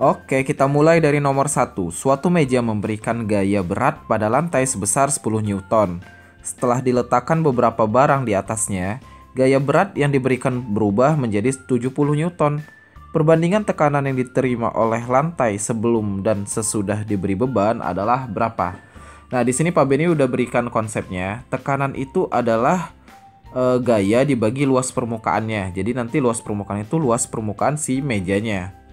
Oke, kita mulai dari nomor 1. Suatu meja memberikan gaya berat pada lantai sebesar 10 Newton. Setelah diletakkan beberapa barang di atasnya, gaya berat yang diberikan berubah menjadi 70 Newton. Perbandingan tekanan yang diterima oleh lantai sebelum dan sesudah diberi beban adalah berapa? Nah, di sini Pak Beni udah berikan konsepnya. Tekanan itu adalah gaya dibagi luas permukaannya. Jadi nanti luas permukaan itu luas permukaan si mejanya.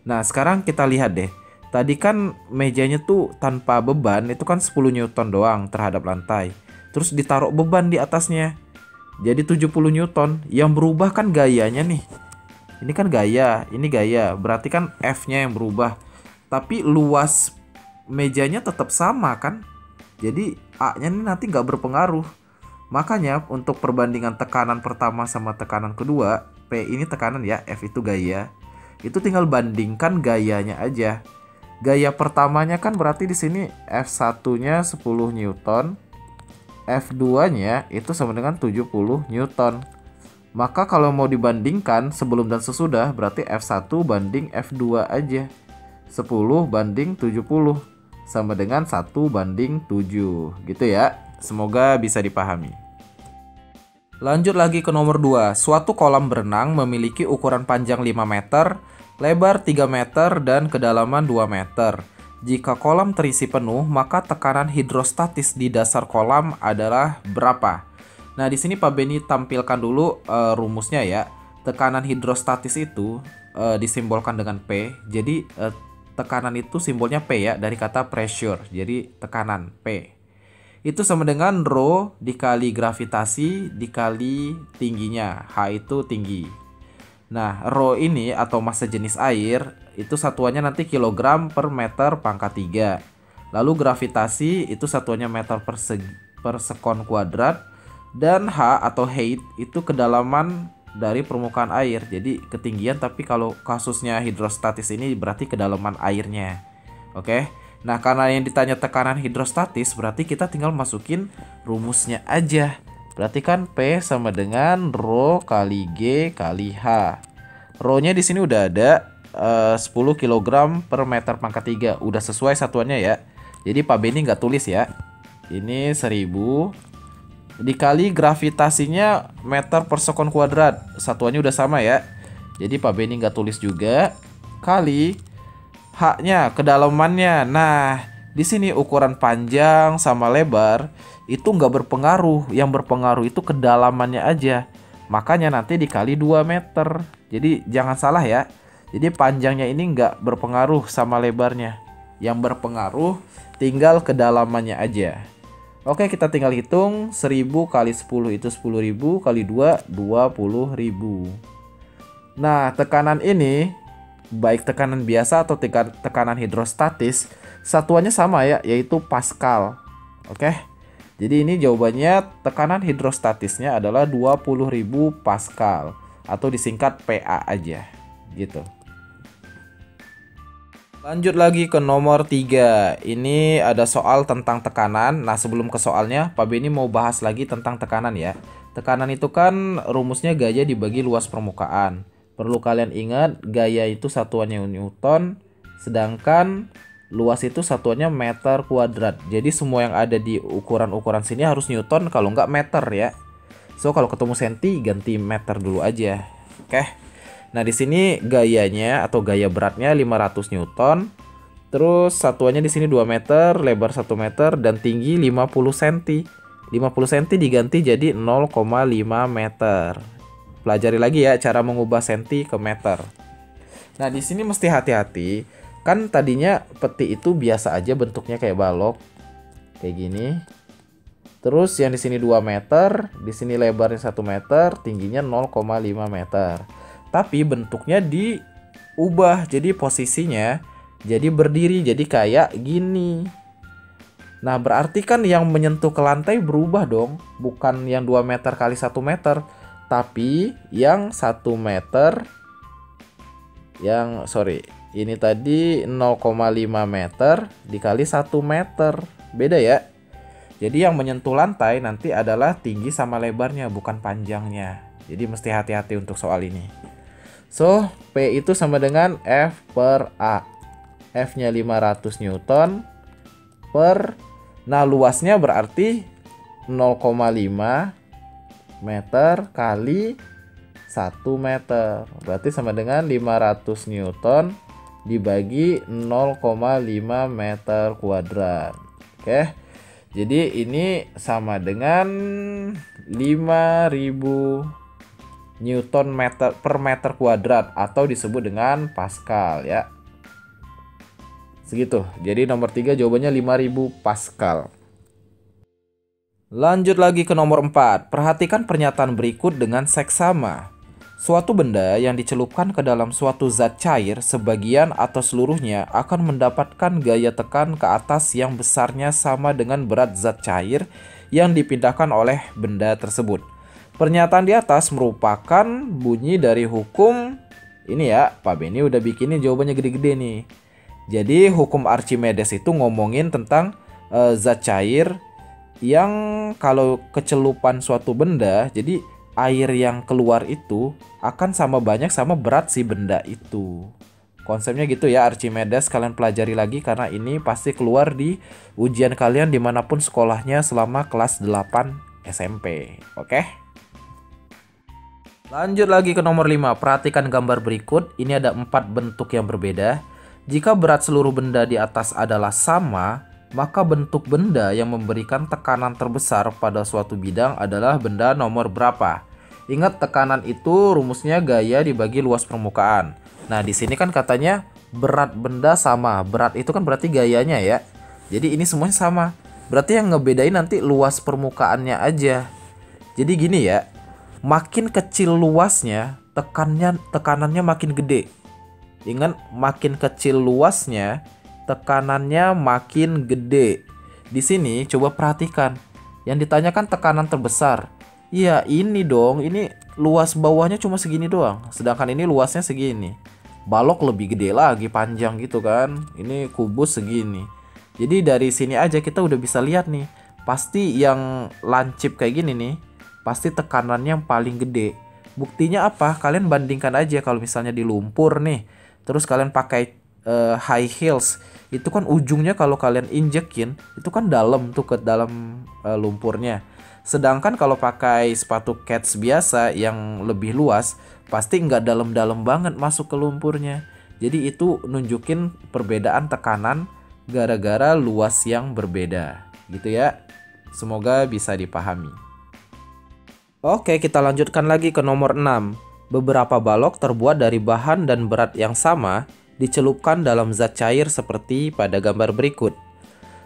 Nah, sekarang kita lihat deh. Tadi kan mejanya tuh tanpa beban, itu kan 10 Newton doang terhadap lantai. Terus ditaruh beban di atasnya. Jadi 70 Newton. Yang berubah kan gayanya nih. Ini kan gaya, ini gaya. Berarti kan F-nya yang berubah. Tapi luas mejanya tetap sama kan? Jadi A-nya ini nanti nggak berpengaruh. Makanya untuk perbandingan tekanan pertama sama tekanan kedua, P ini tekanan ya, F itu gaya. Itu tinggal bandingkan gayanya aja. Gaya pertamanya kan berarti di sini F1-nya 10 Newton, F2-nya itu sama dengan 70 Newton. Maka kalau mau dibandingkan sebelum dan sesudah berarti F1 banding F2 aja. 10 banding 70 sama dengan 1 banding 7 gitu ya. Semoga bisa dipahami. Lanjut lagi ke nomor 2. Suatu kolam berenang memiliki ukuran panjang 5 meter, lebar 3 meter, dan kedalaman 2 meter. Jika kolam terisi penuh, maka tekanan hidrostatis di dasar kolam adalah berapa? Nah, di sini Pak Beni tampilkan dulu rumusnya ya. Tekanan hidrostatis itu disimbolkan dengan P. Jadi tekanan itu simbolnya P ya, dari kata pressure. Jadi tekanan P. Itu sama dengan rho dikali gravitasi dikali tingginya. H itu tinggi. Nah, rho ini atau massa jenis air itu satuannya nanti kilogram per meter pangkat 3. Lalu gravitasi itu satuannya meter per sekon kuadrat. Dan H atau height itu kedalaman dari permukaan air. Jadi ketinggian, tapi kalau kasusnya hidrostatis ini berarti kedalaman airnya. Oke. Nah, karena yang ditanya tekanan hidrostatis, berarti kita tinggal masukin rumusnya aja. Berarti kan P sama dengan rho kali G kali H. Rho-nya di sini udah ada 10 kg per meter pangkat 3. Udah sesuai satuannya ya. Jadi Pak Beni nggak tulis ya. Ini 1000 dikali gravitasinya meter per sekon kuadrat. Satuannya udah sama ya. Jadi Pak Beni nggak tulis juga. Kali H-nya, kedalamannya. Nah, di sini ukuran panjang sama lebar itu nggak berpengaruh. Yang berpengaruh itu kedalamannya aja. Makanya nanti dikali 2 meter. Jadi jangan salah ya. Jadi panjangnya ini nggak berpengaruh sama lebarnya. Yang berpengaruh tinggal kedalamannya aja. Oke, kita tinggal hitung. 1000 kali 10 itu 10.000 kali 2, 20.000. Nah, tekanan ini baik tekanan biasa atau tekanan hidrostatis, satuannya sama ya, yaitu Pascal. Oke. Jadi ini jawabannya tekanan hidrostatisnya adalah 20.000 Pascal atau disingkat PA aja. Gitu. Lanjut lagi ke nomor 3. Ini ada soal tentang tekanan. Nah, sebelum ke soalnya, Pak Beni mau bahas lagi tentang tekanan ya. Tekanan itu kan rumusnya gaya dibagi luas permukaan. Perlu kalian ingat, gaya itu satuannya Newton, sedangkan luas itu satuannya meter kuadrat. Jadi semua yang ada di ukuran-ukuran sini harus Newton, kalau nggak meter ya. So, kalau ketemu senti, ganti meter dulu aja. Oke. Nah, di sini gayanya atau gaya beratnya 500 Newton. Terus satuannya di sini 2 meter, lebar 1 meter, dan tinggi 50 cm. 50 cm diganti jadi 0,5 meter. Pelajari lagi ya cara mengubah senti ke meter. Nah, di sini mesti hati-hati. Kan tadinya peti itu biasa aja bentuknya kayak balok. Kayak gini. Terus yang di sini 2 meter, di sini lebarnya 1 meter, tingginya 0,5 meter. Tapi bentuknya diubah. Jadi posisinya jadi berdiri, jadi kayak gini. Nah, berarti kan yang menyentuh ke lantai berubah dong. Bukan yang 2 meter kali 1 meter. Tapi yang 1 meter, ini tadi 0,5 meter dikali 1 meter. Beda ya. Jadi yang menyentuh lantai nanti adalah tinggi sama lebarnya, bukan panjangnya. Jadi mesti hati-hati untuk soal ini. So, P itu sama dengan F per A. F-nya 500 Newton per, nah luasnya berarti 0,5 meter kali 1 meter. Berarti sama dengan 500 Newton dibagi 0,5 meter kuadrat. Oke. Jadi ini sama dengan 5000 Newton meter per meter kuadrat atau disebut dengan Pascal ya. Segitu. Jadi nomor 3 jawabannya 5000 Pascal. Lanjut lagi ke nomor 4. Perhatikan pernyataan berikut dengan seksama. Suatu benda yang dicelupkan ke dalam suatu zat cair, sebagian atau seluruhnya akan mendapatkan gaya tekan ke atas yang besarnya sama dengan berat zat cair yang dipindahkan oleh benda tersebut. Pernyataan di atas merupakan bunyi dari hukum ini ya. Pak Benny udah bikinin jawabannya gede-gede nih. Jadi hukum Archimedes itu ngomongin tentang zat cair yang kalau kecelupan suatu benda, jadi air yang keluar itu akan sama banyak sama berat si benda itu. Konsepnya gitu ya Archimedes, kalian pelajari lagi karena ini pasti keluar di ujian kalian dimanapun sekolahnya selama kelas 8 SMP. Oke? Lanjut lagi ke nomor 5. Perhatikan gambar berikut. Ini ada 4 bentuk yang berbeda. Jika berat seluruh benda di atas adalah sama, maka bentuk benda yang memberikan tekanan terbesar pada suatu bidang adalah benda nomor berapa? Ingat tekanan itu rumusnya gaya dibagi luas permukaan. Nah, di sini kan katanya berat benda sama. Berat itu kan berarti gayanya ya. Jadi ini semuanya sama. Berarti yang ngebedain nanti luas permukaannya aja. Jadi gini ya. Makin kecil luasnya, tekanannya makin gede. Ingat, makin kecil luasnya, tekanannya makin gede. Di sini coba perhatikan. Yang ditanyakan tekanan terbesar. Iya, ini dong. Ini luas bawahnya cuma segini doang. Sedangkan ini luasnya segini. Balok lebih gede lagi, panjang gitu kan. Ini kubus segini. Jadi dari sini aja kita udah bisa lihat nih. Pasti yang lancip kayak gini nih, pasti tekanannya yang paling gede. Buktinya apa? Kalian bandingkan aja kalau misalnya di lumpur nih. Terus kalian pakai high heels. Itu kan ujungnya kalau kalian injekin, itu kan dalam tuh ke dalam lumpurnya. Sedangkan kalau pakai sepatu kets biasa yang lebih luas, pasti nggak dalam-dalam banget masuk ke lumpurnya. Jadi itu nunjukin perbedaan tekanan gara-gara luas yang berbeda. Gitu ya. Semoga bisa dipahami. Oke, kita lanjutkan lagi ke nomor 6. Beberapa balok terbuat dari bahan dan berat yang sama dicelupkan dalam zat cair seperti pada gambar berikut.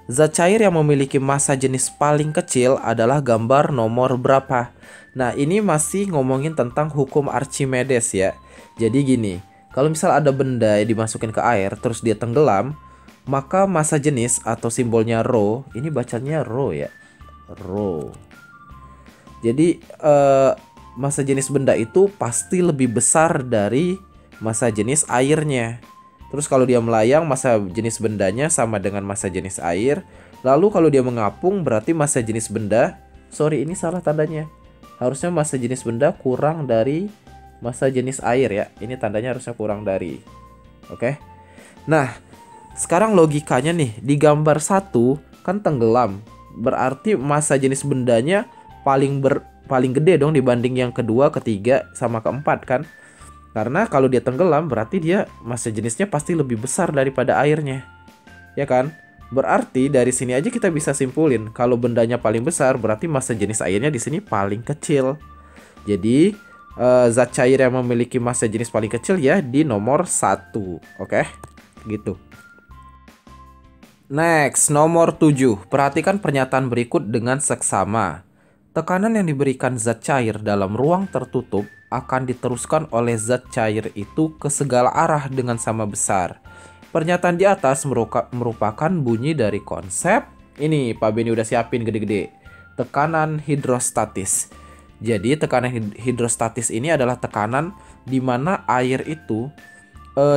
Zat cair yang memiliki massa jenis paling kecil adalah gambar nomor berapa? Nah, ini masih ngomongin tentang hukum Archimedes ya. Jadi gini, kalau misal ada benda yang dimasukin ke air terus dia tenggelam, maka massa jenis atau simbolnya rho, ini bacanya rho ya. Rho. Jadi massa jenis benda itu pasti lebih besar dari massa jenis airnya. Terus kalau dia melayang, massa jenis bendanya sama dengan massa jenis air. Lalu kalau dia mengapung berarti massa jenis benda, sorry ini salah tandanya. Harusnya massa jenis benda kurang dari massa jenis air ya. Ini tandanya harusnya kurang dari. Oke. Nah, sekarang logikanya nih, di gambar 1 kan tenggelam. Berarti massa jenis bendanya paling gede dong dibanding yang kedua, ketiga, sama keempat kan. Karena kalau dia tenggelam berarti dia massa jenisnya pasti lebih besar daripada airnya. Ya kan? Berarti dari sini aja kita bisa simpulin kalau bendanya paling besar berarti massa jenis airnya di sini paling kecil. Jadi zat cair yang memiliki massa jenis paling kecil ya di nomor 1. Oke? Gitu. Next, nomor 7. Perhatikan pernyataan berikut dengan seksama. Tekanan yang diberikan zat cair dalam ruang tertutup akan diteruskan oleh zat cair itu ke segala arah dengan sama besar. Pernyataan di atas merupakan bunyi dari konsep ini, Pak Benny udah siapin gede-gede. Tekanan hidrostatis. Jadi tekanan hidrostatis ini adalah tekanan di mana air itu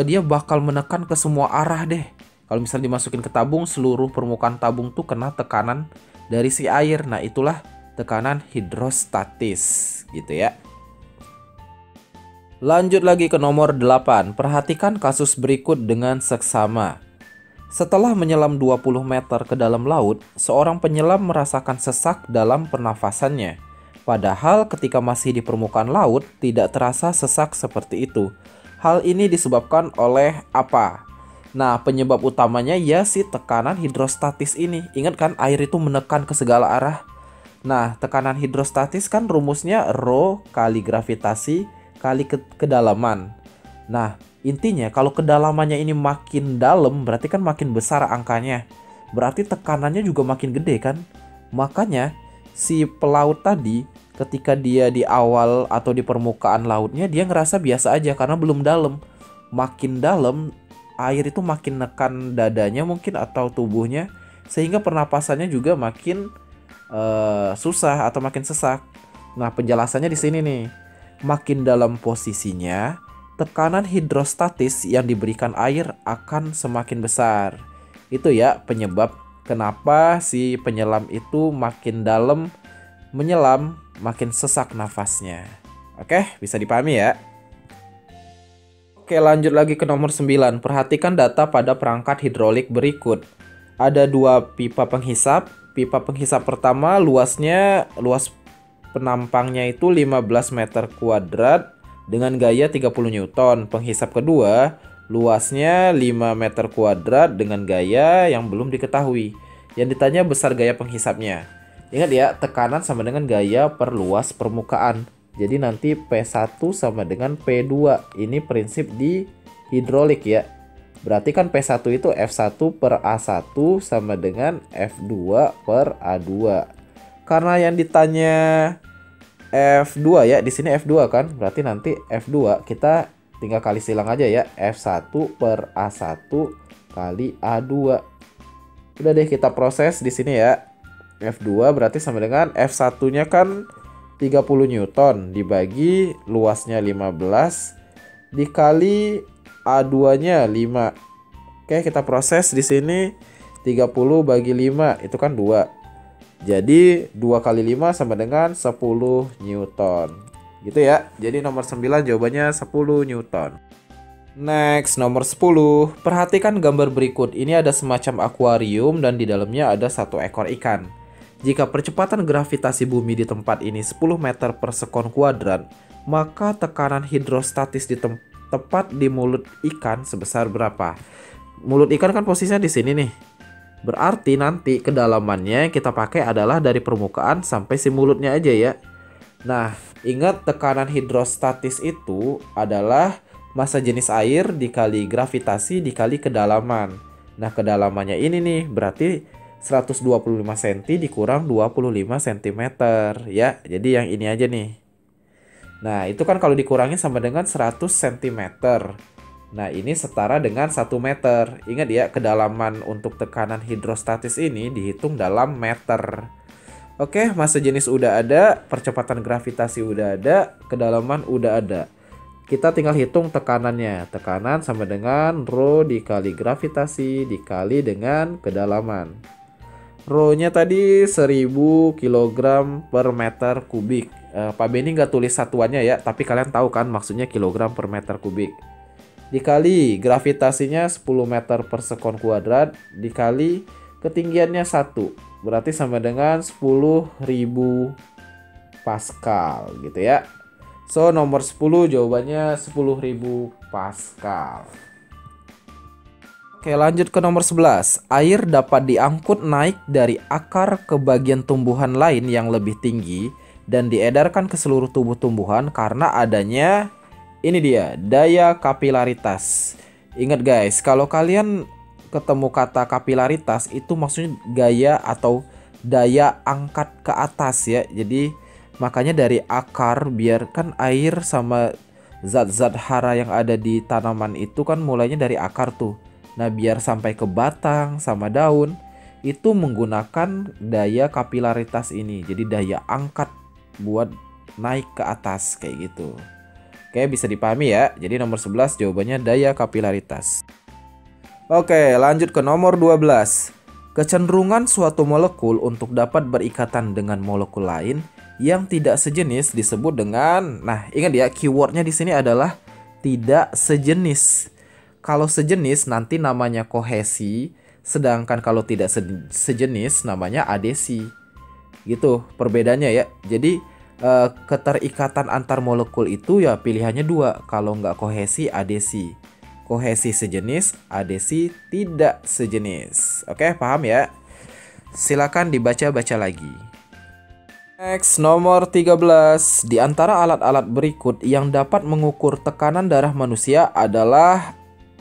dia bakal menekan ke semua arah deh. Kalau misalnya dimasukin ke tabung, seluruh permukaan tabung tuh kena tekanan dari si air. Nah, itulah tekanan hidrostatis gitu ya. Lanjut lagi ke nomor 8. Perhatikan kasus berikut dengan seksama. Setelah menyelam 20 meter ke dalam laut, seorang penyelam merasakan sesak dalam pernafasannya. Padahal ketika masih di permukaan laut, tidak terasa sesak seperti itu. Hal ini disebabkan oleh apa? Nah, penyebab utamanya ya si tekanan hidrostatis ini. Ingat kan, air itu menekan ke segala arah. Nah, tekanan hidrostatis kan rumusnya rho kali gravitasi kali kedalaman. Nah, intinya kalau kedalamannya ini makin dalam, berarti kan makin besar angkanya. Berarti tekanannya juga makin gede kan? Makanya si pelaut tadi ketika dia di awal atau di permukaan lautnya dia ngerasa biasa aja karena belum dalam. Makin dalam air itu makin nekan dadanya mungkin atau tubuhnya sehingga pernapasannya juga makin susah atau makin sesak. Nah, penjelasannya di sini nih. Makin dalam posisinya, tekanan hidrostatis yang diberikan air akan semakin besar. Itu ya penyebab kenapa si penyelam itu makin dalam menyelam, makin sesak nafasnya. Oke, bisa dipahami ya? Oke, lanjut lagi ke nomor 9. Perhatikan data pada perangkat hidrolik berikut. Ada 2 pipa penghisap. Pipa penghisap pertama luas penampangnya itu 15 meter kuadrat dengan gaya 30 Newton. Penghisap kedua luasnya 5 meter kuadrat dengan gaya yang belum diketahui. Yang ditanya besar gaya penghisapnya. Ingat ya, tekanan sama dengan gaya per luas permukaan. Jadi nanti P1 sama dengan P2. Ini prinsip di hidrolik ya. Berarti kan P1 itu F1 per A1 sama dengan F2 per A2. Karena yang ditanya F2 ya, di sini F2 kan. Berarti nanti F2 kita tinggal kali silang aja ya. F1 per A1 kali A2. Udah deh kita proses di sini ya. F2 berarti sama dengan F1-nya kan 30 Newton dibagi luasnya 15 dikali A2-nya 5. Oke, kita proses di sini 30 bagi 5 itu kan 2. Jadi 2 kali 5 sama dengan 10 Newton. Gitu ya. Jadi nomor 9 jawabannya 10 Newton. Next, nomor 10. Perhatikan gambar berikut. Ini ada semacam akuarium dan di dalamnya ada 1 ekor ikan. Jika percepatan gravitasi bumi di tempat ini 10 meter per sekon kuadrat, maka tekanan hidrostatis tepat di mulut ikan sebesar berapa? Mulut ikan kan posisinya di sini nih. Berarti nanti kedalamannya kita pakai adalah dari permukaan sampai si mulutnya aja ya. Nah, ingat tekanan hidrostatis itu adalah massa jenis air dikali gravitasi dikali kedalaman. Nah, kedalamannya ini nih berarti 125 cm dikurang 25 cm ya. Jadi yang ini aja nih. Nah, itu kan kalau dikurangin sama dengan 100 cm. Nah, ini setara dengan 1 meter. Ingat ya, kedalaman untuk tekanan hidrostatis ini dihitung dalam meter. Oke, massa jenis udah ada, percepatan gravitasi udah ada, kedalaman udah ada. Kita tinggal hitung tekanannya. Tekanan sama dengan rho dikali gravitasi dikali dengan kedalaman. Rho-nya tadi 1000 kg per meter kubik. Pak Benny nggak tulis satuannya ya, tapi kalian tahu kan maksudnya kilogram per meter kubik. Dikali gravitasinya 10 meter per sekon kuadrat dikali ketinggiannya 1. Berarti sama dengan 10.000 Pascal gitu ya. So, nomor 10 jawabannya 10.000 Pascal. Oke, lanjut ke nomor 11. Air dapat diangkut naik dari akar ke bagian tumbuhan lain yang lebih tinggi dan diedarkan ke seluruh tubuh tumbuhan karena adanya, ini dia, daya kapilaritas. Ingat guys, kalau kalian ketemu kata kapilaritas itu maksudnya gaya atau daya angkat ke atas ya. Jadi makanya dari akar biarkan air sama zat-zat hara yang ada di tanaman itu kan mulainya dari akar tuh. Nah, biar sampai ke batang sama daun itu menggunakan daya kapilaritas ini. Jadi daya angkat buat naik ke atas kayak gitu. Oke, bisa dipahami ya. Jadi nomor 11 jawabannya daya kapilaritas. Oke, lanjut ke nomor 12. Kecenderungan suatu molekul untuk dapat berikatan dengan molekul lain yang tidak sejenis disebut dengan, nah ingat ya, keywordnya di sini adalah tidak sejenis. kalau sejenis nanti namanya kohesi, sedangkan kalau tidak sejenis namanya adesi. Gitu perbedaannya ya. Jadi keterikatan antar molekul itu ya pilihannya dua. Kalau nggak kohesi, adesi. Kohesi sejenis, adesi tidak sejenis. Oke, paham ya? Silakan dibaca-baca lagi. Next, nomor 13. Di antara alat-alat berikut yang dapat mengukur tekanan darah manusia adalah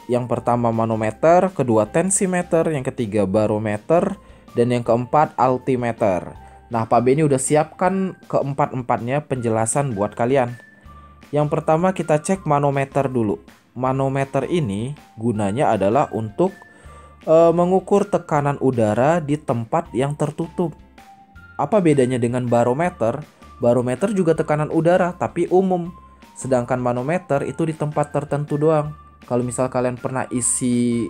yang pertama manometer, kedua tensimeter, yang ketiga barometer, dan yang keempat altimeter. Nah, Pak Beni udah siapkan keempat-empatnya penjelasan buat kalian. Yang pertama kita cek manometer dulu. Manometer ini gunanya adalah untuk mengukur tekanan udara di tempat yang tertutup. Apa bedanya dengan barometer? Barometer juga tekanan udara tapi umum. Sedangkan manometer itu di tempat tertentu doang. Kalau misal kalian pernah isi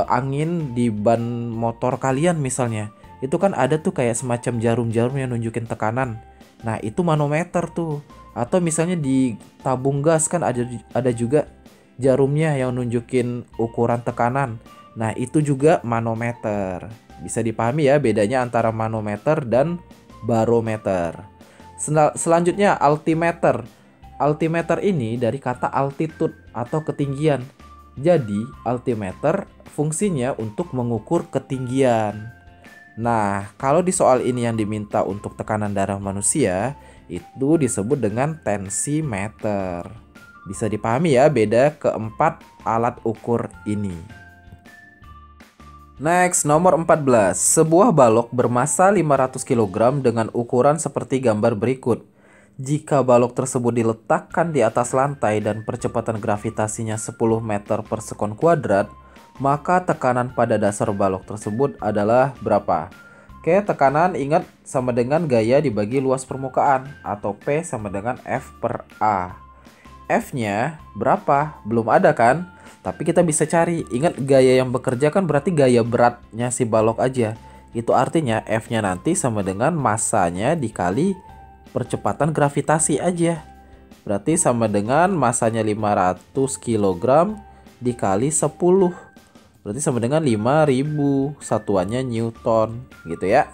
angin di ban motor kalian misalnya, itu kan ada tuh kayak semacam jarum-jarum yang nunjukin tekanan. Nah, itu manometer tuh. Atau misalnya di tabung gas kan ada juga jarumnya yang nunjukin ukuran tekanan. Nah, itu juga manometer. Bisa dipahami ya bedanya antara manometer dan barometer. Selanjutnya altimeter. Altimeter ini dari kata altitude atau ketinggian. Jadi, altimeter fungsinya untuk mengukur ketinggian. Nah, kalau di soal ini yang diminta untuk tekanan darah manusia, itu disebut dengan tensimeter. Bisa dipahami ya beda keempat alat ukur ini. Next, nomor 14. Sebuah balok bermasa 500 kg dengan ukuran seperti gambar berikut. Jika balok tersebut diletakkan di atas lantai dan percepatan gravitasinya 10 meter per sekon kuadrat, maka tekanan pada dasar balok tersebut adalah berapa? Oke, tekanan ingat sama dengan gaya dibagi luas permukaan, atau P sama dengan F per A. F-nya berapa? Belum ada kan? Tapi kita bisa cari. Ingat gaya yang bekerja kan berarti gaya beratnya si balok aja. Itu artinya F-nya nanti sama dengan masanya dikali percepatan gravitasi aja. Berarti sama dengan masanya 500 kg dikali 10. Berarti sama dengan 5.000, satuannya Newton gitu ya.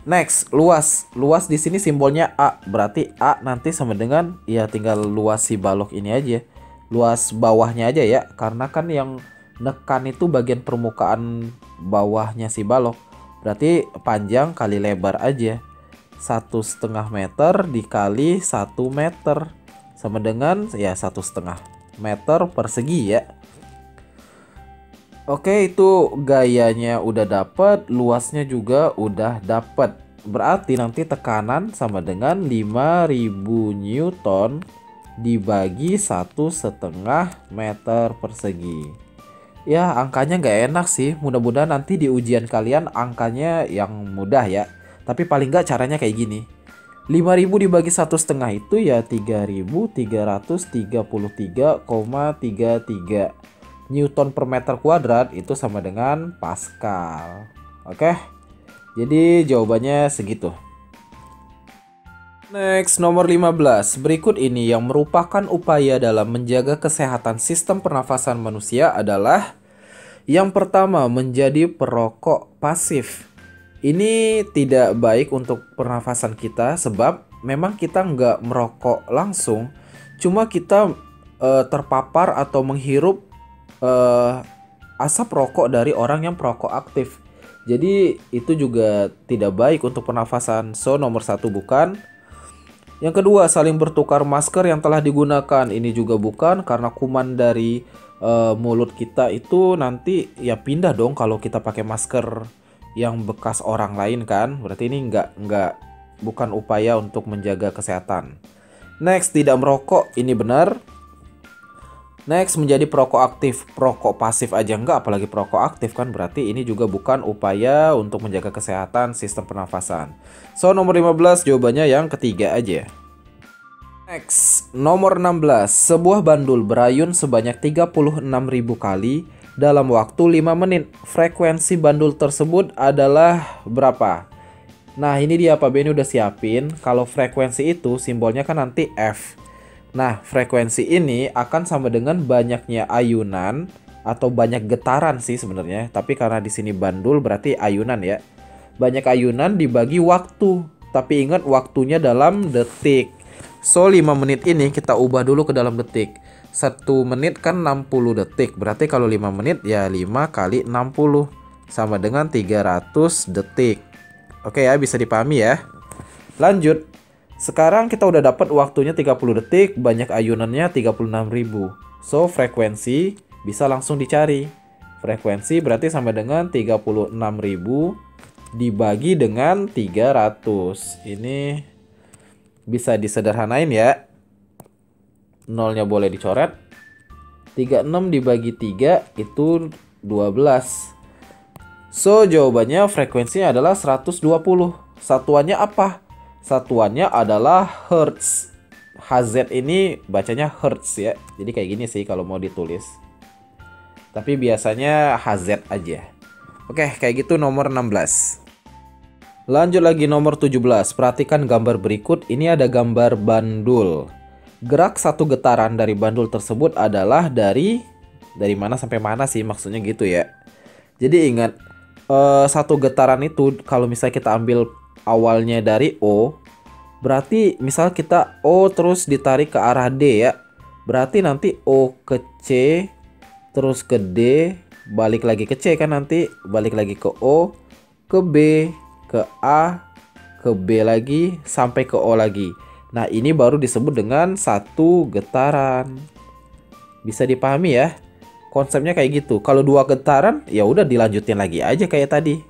Next, luas. Luas di sini simbolnya A. Berarti A nanti sama dengan ya tinggal luas si balok ini aja. Luas bawahnya aja ya. Karena kan yang nekan itu bagian permukaan bawahnya si balok. Berarti panjang kali lebar aja. 1,5 meter dikali 1 meter sama dengan ya 1,5 meter persegi ya. Oke, itu gayanya udah dapet, luasnya juga udah dapet. Berarti nanti tekanan sama dengan 5.000 Newton dibagi 1,5 meter persegi. Ya, angkanya nggak enak sih. Mudah-mudahan nanti di ujian kalian angkanya yang mudah ya. Tapi paling nggak caranya kayak gini. 5.000 dibagi 1,5 itu ya 3.333,33 Newton per meter kuadrat, itu sama dengan Pascal. Oke, jadi jawabannya segitu. Next, nomor 15. Berikut ini yang merupakan upaya dalam menjaga kesehatan sistem pernafasan manusia adalah yang pertama, menjadi perokok pasif. Ini tidak baik untuk pernafasan kita sebab memang kita nggak merokok langsung, cuma kita terpapar atau menghirup asap rokok dari orang yang perokok aktif. Jadi itu juga tidak baik untuk pernafasan. So nomor 1 bukan. Yang kedua, saling bertukar masker yang telah digunakan. Ini juga bukan, karena kuman dari mulut kita itu nanti ya pindah dong kalau kita pakai masker yang bekas orang lain kan. Berarti ini bukan upaya untuk menjaga kesehatan. Next, tidak merokok. Ini benar. Next, menjadi perokok aktif. Perokok pasif aja enggak, apalagi perokok aktif kan. Berarti ini juga bukan upaya untuk menjaga kesehatan sistem pernafasan. So nomor 15 jawabannya yang ketiga aja. Next, nomor 16. Sebuah bandul berayun sebanyak 36.000 kali dalam waktu 5 menit. Frekuensi bandul tersebut adalah berapa? Nah, ini dia Pak Beni udah siapin. Kalau frekuensi itu simbolnya kan nanti F. Nah, frekuensi ini akan sama dengan banyaknya ayunan atau banyak getaran sih sebenarnya. Tapi karena di sini bandul berarti ayunan ya. Banyak ayunan dibagi waktu. Tapi ingat waktunya dalam detik. So 5 menit ini kita ubah dulu ke dalam detik. 1 menit kan 60 detik. Berarti kalau 5 menit ya 5 kali 60 sama dengan 300 detik. Oke ya, bisa dipahami ya. Lanjut. Sekarang kita udah dapat waktunya 30 detik, banyak ayunannya 36.000. So frekuensi bisa langsung dicari. Frekuensi berarti sama dengan 36.000 dibagi dengan 300. Ini bisa disederhanain ya. Nolnya boleh dicoret. 36 dibagi 3 itu 12. So jawabannya frekuensinya adalah 120. Satuannya apa? Satuannya adalah Hertz. HZ ini bacanya Hertz ya. Jadi kayak gini sih kalau mau ditulis. Tapi biasanya HZ aja. Oke, kayak gitu nomor 16. Lanjut lagi nomor 17. Perhatikan gambar berikut. Ini ada gambar bandul. Gerak satu getaran dari bandul tersebut adalah dari mana sampai mana sih, maksudnya gitu ya. Jadi ingat, satu getaran itu kalau misalnya kita ambil awalnya dari O, berarti misal kita O terus ditarik ke arah D ya. Berarti nanti O ke C, terus ke D, balik lagi ke C kan, nanti balik lagi ke O, ke B, ke A, ke B lagi, sampai ke O lagi. Nah ini baru disebut dengan satu getaran. Bisa dipahami ya? Konsepnya kayak gitu. Kalau 2 getaran ya udah dilanjutin lagi aja kayak tadi.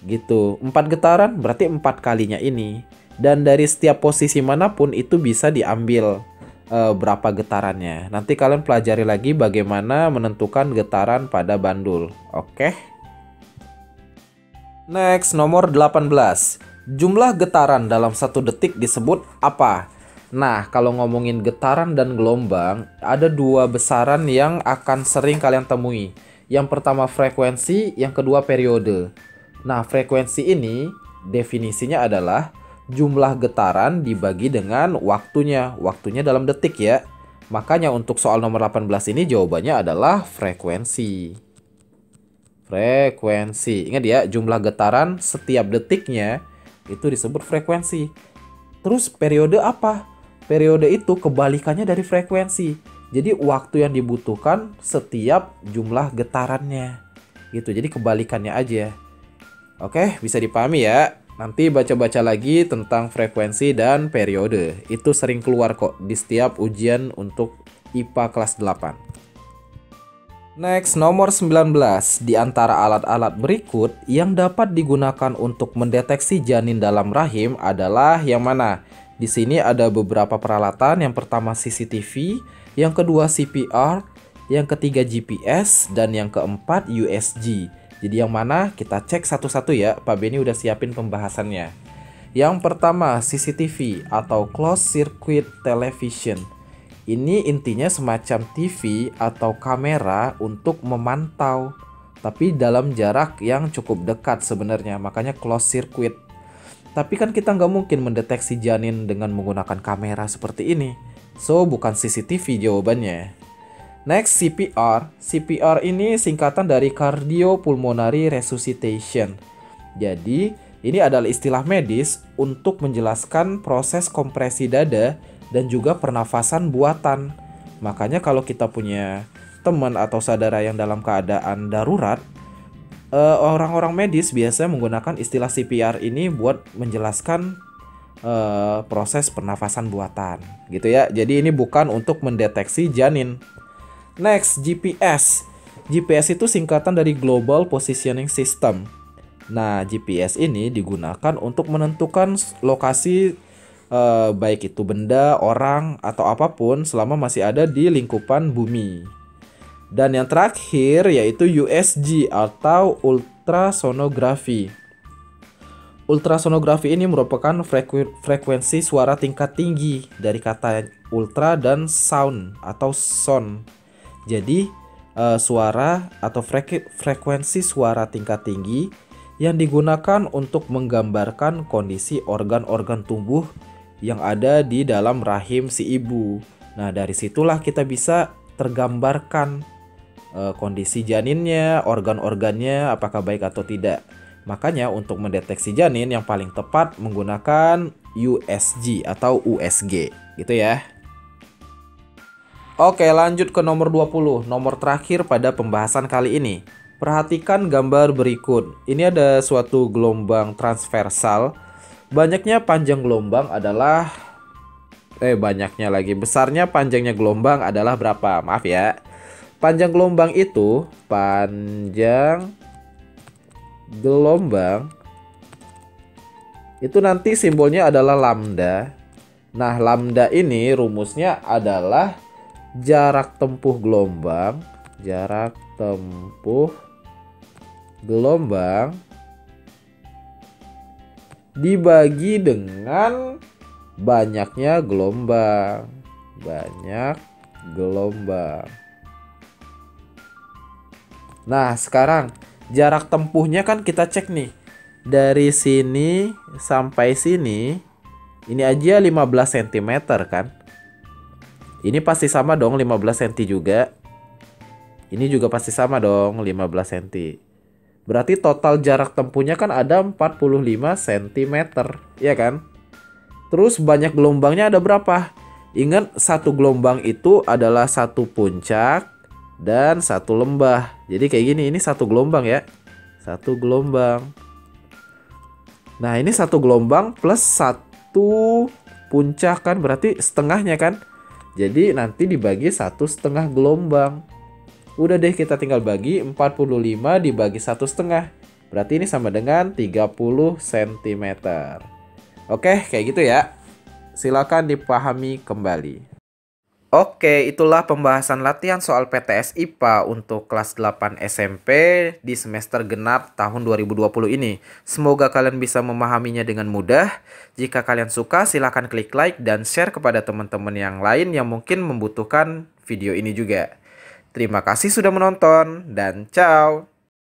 Gitu. 4 getaran berarti 4 kalinya ini. Dan dari setiap posisi manapun itu bisa diambil berapa getarannya. Nanti kalian pelajari lagi bagaimana menentukan getaran pada bandul. Oke. Next, nomor 18. Jumlah getaran dalam 1 detik disebut apa? Nah, kalau ngomongin getaran dan gelombang, ada 2 besaran yang akan sering kalian temui. Yang pertama frekuensi, yang kedua periode. Nah, frekuensi ini definisinya adalah jumlah getaran dibagi dengan waktunya. Waktunya dalam detik ya. Makanya untuk soal nomor 18 ini jawabannya adalah frekuensi. Frekuensi. Ingat ya, jumlah getaran setiap detiknya itu disebut frekuensi. Terus periode apa? Periode itu kebalikannya dari frekuensi. Jadi waktu yang dibutuhkan setiap jumlah getarannya. Gitu. Jadi kebalikannya aja. Oke, bisa dipahami ya. Nanti baca-baca lagi tentang frekuensi dan periode. Itu sering keluar kok di setiap ujian untuk IPA kelas 8. Next, nomor 19. Di antara alat-alat berikut yang dapat digunakan untuk mendeteksi janin dalam rahim adalah yang mana? Di sini ada beberapa peralatan. Yang pertama CCTV, yang kedua CPR, yang ketiga GPS, dan yang keempat USG. Jadi yang mana? Kita cek satu-satu ya. Pak Benny udah siapin pembahasannya. Yang pertama CCTV atau Closed Circuit Television. Ini intinya semacam TV atau kamera untuk memantau, tapi dalam jarak yang cukup dekat sebenarnya, makanya closed circuit. Tapi kan kita nggak mungkin mendeteksi janin dengan menggunakan kamera seperti ini. So, bukan CCTV jawabannya. Next, CPR. CPR ini singkatan dari Cardiopulmonary Resuscitation. Jadi, ini adalah istilah medis untuk menjelaskan proses kompresi dada dan juga pernafasan buatan. Makanya kalau kita punya teman atau saudara yang dalam keadaan darurat, orang-orang medis biasanya menggunakan istilah CPR ini buat menjelaskan proses pernafasan buatan, gitu ya. Jadi ini bukan untuk mendeteksi janin. Next, GPS. GPS itu singkatan dari Global Positioning System. Nah, GPS ini digunakan untuk menentukan lokasi baik itu benda, orang, atau apapun selama masih ada di lingkupan bumi. Dan yang terakhir yaitu USG atau ultrasonografi. Ultrasonografi ini merupakan frekuensi suara tingkat tinggi dari kata ultra dan sound atau sound. Jadi suara atau frekuensi suara tingkat tinggi yang digunakan untuk menggambarkan kondisi organ-organ tubuh yang ada di dalam rahim si ibu. Nah, dari situlah kita bisa tergambarkan kondisi janinnya, organ-organnya apakah baik atau tidak. Makanya untuk mendeteksi janin yang paling tepat menggunakan USG atau USG gitu ya. Oke, lanjut ke nomor 20, nomor terakhir pada pembahasan kali ini. Perhatikan gambar berikut. Ini ada suatu gelombang transversal. Banyaknya panjang gelombang adalah besarnya panjangnya gelombang adalah berapa? Maaf ya. Panjang gelombang itu, nanti simbolnya adalah lambda. Nah, lambda ini rumusnya adalah jarak tempuh gelombang dibagi dengan banyaknya gelombang. Nah, sekarang jarak tempuhnya kan kita cek nih. Dari sini sampai sini, ini aja 15 cm kan. Ini pasti sama dong 15 cm juga. Ini juga pasti sama dong 15 cm. Berarti total jarak tempuhnya kan ada 45 cm, ya kan? Terus banyak gelombangnya ada berapa? Ingat, satu gelombang itu adalah satu puncak dan satu lembah. Jadi kayak gini, ini satu gelombang ya. Satu gelombang. Nah, ini satu gelombang plus satu puncak kan, berarti setengahnya kan. Jadi nanti dibagi 1,5 gelombang. Udah deh, kita tinggal bagi 45 dibagi 1,5. Berarti ini sama dengan 30 cm. Oke, kayak gitu ya. Silakan dipahami kembali. Oke, itulah pembahasan latihan soal PTS IPA untuk kelas 8 SMP di semester genap tahun 2020 ini. Semoga kalian bisa memahaminya dengan mudah. Jika kalian suka, silahkan klik like dan share kepada teman-teman yang lain yang mungkin membutuhkan video ini juga. Terima kasih sudah menonton dan ciao!